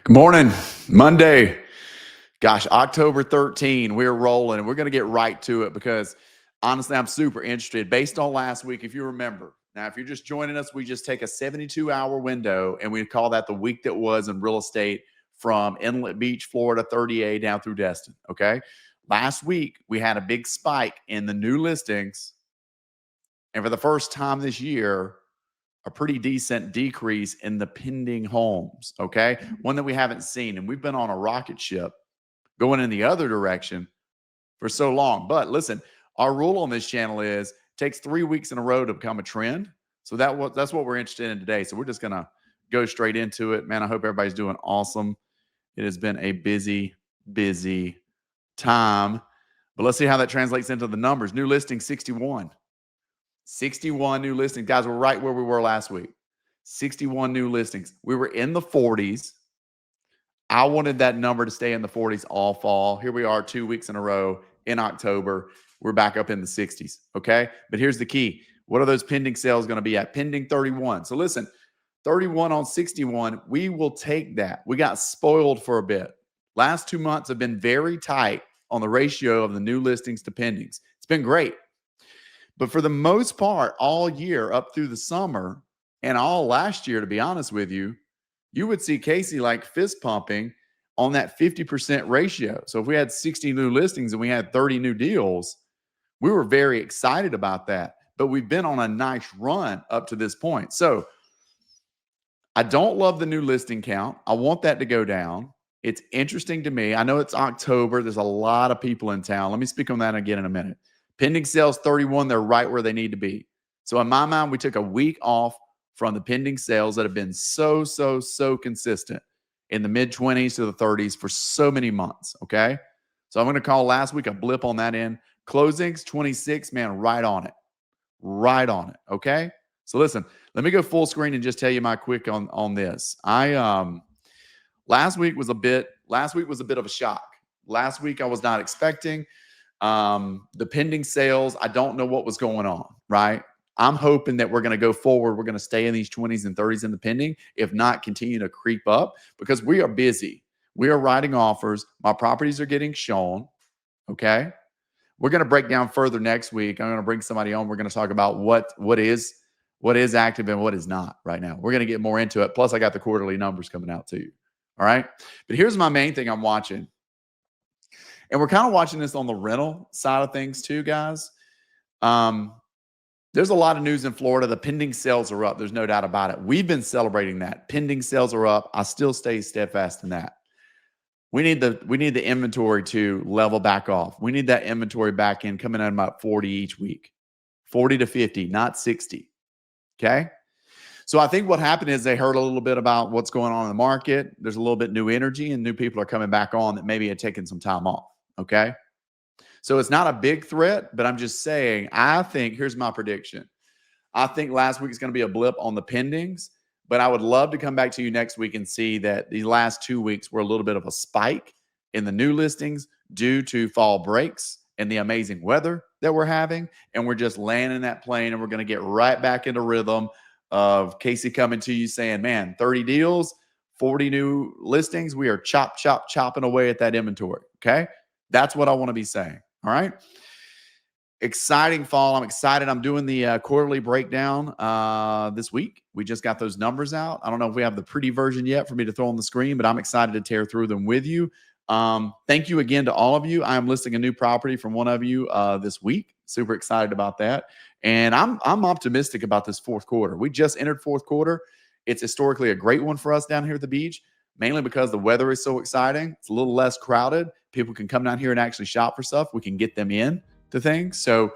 Good morning. Monday. Gosh, October 13. We're rolling and we're going to get right to it because honestly, I'm super interested. Based on last week, if you remember. Now, if you're just joining us, we just take a 72-hour window and we call that the week that was in real estate from Inlet Beach, Florida, 30A down through Destin. Okay. Last week, we had a big spike in the new listings. And for the first time this year, a pretty decent decrease in the pending homes, okay? One that we haven't seen. And we've been on a rocket ship going in the other direction for so long. But listen, our rule on this channel is it takes 3 weeks in a row to become a trend. So that's what we're interested in today. So we're just going to go straight into it. Man, I hope everybody's doing awesome. It has been a busy, busy time. But let's see how that translates into the numbers. New listing 61. 61 new listings. Guys, we're right where we were last week. 61 new listings. We were in the 40s. I wanted that number to stay in the 40s all fall. Here we are 2 weeks in a row in October. We're back up in the 60s, okay? But here's the key. What are those pending sales going to be at? Pending 31. So listen, 31 on 61, we will take that. We got spoiled for a bit. Last 2 months have been very tight on the ratio of the new listings to pendings. It's been great. But for the most part, all year up through the summer and all last year, to be honest with you, you would see Casey like fist pumping on that 50% ratio. So if we had 60 new listings and we had 30 new deals, we were very excited about that. But we've been on a nice run up to this point. So I don't love the new listing count. I want that to go down. It's interesting to me. I know it's October. There's a lot of people in town. Let me speak on that again in a minute. Pending sales 31, they're right where they need to be. So in my mind, we took a week off from the pending sales that have been so consistent in the mid-20s to the 30s for so many months, okay? So I'm going to call last week a blip on that end. Closings, 26, man, right on it. Right on it, okay? So listen, let me go full screen and just tell you my quick on this. Last week was a bit of a shock. Last week I was not expecting. The pending sales, I don't know what was going on, right? I'm hoping that we're going to go forward. We're going to stay in these 20s and 30s in the pending, if not continue to creep up because we are busy. We are writing offers. My properties are getting shown, okay? We're going to break down further next week. I'm going to bring somebody on. We're going to talk about what is active and what is not right now. We're going to get more into it. Plus, I got the quarterly numbers coming out to you, all right? But here's my main thing I'm watching. And we're kind of watching this on the rental side of things too, guys. There's a lot of news in Florida. The pending sales are up. There's no doubt about it. We've been celebrating that. Pending sales are up. I still stay steadfast in that. We need the inventory to level back off. We need that inventory back in coming in about 40 each week. 40 to 50, not 60. Okay? So I think what happened is they heard a little bit about what's going on in the market. There's a little bit new energy and new people are coming back on that maybe had taken some time off. Okay. So it's not a big threat, but I'm just saying, I think, here's my prediction. I think last week is going to be a blip on the pendings, but I would love to come back to you next week and see that the last 2 weeks were a little bit of a spike in the new listings due to fall breaks and the amazing weather that we're having. And we're just landing that plane and we're going to get right back into rhythm of Casey coming to you saying, man, 30 deals, 40 new listings. We are chopping away at that inventory. Okay. That's what I want to be saying. All right. Exciting fall. I'm excited. I'm doing the quarterly breakdown this week. We just got those numbers out. I don't know if we have the pretty version yet for me to throw on the screen, but I'm excited to tear through them with you. Thank you again to all of you. I am listing a new property from one of you this week. Super excited about that. And I'm optimistic about this fourth quarter. We just entered fourth quarter. It's historically a great one for us down here at the beach, mainly because the weather is so exciting. It's a little less crowded. People can come down here and actually shop for stuff. We can get them in to things. So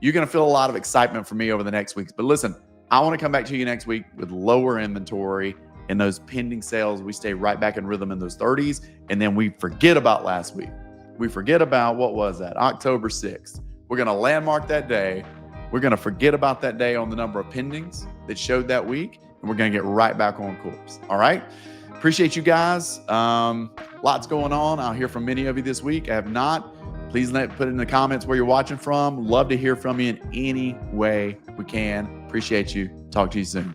you're going to feel a lot of excitement from me over the next weeks. But listen, I want to come back to you next week with lower inventory and those pending sales. We stay right back in rhythm in those 30s. And then we forget about last week. We forget about, what was that? October 6th. We're going to landmark that day. We're going to forget about that day on the number of pendings that showed that week. And we're going to get right back on course. All right. Appreciate you guys. Lots going on. I'll hear from many of you this week. I have not. Please put in the comments where you're watching from. Love to hear from you in any way we can. Appreciate you. Talk to you soon.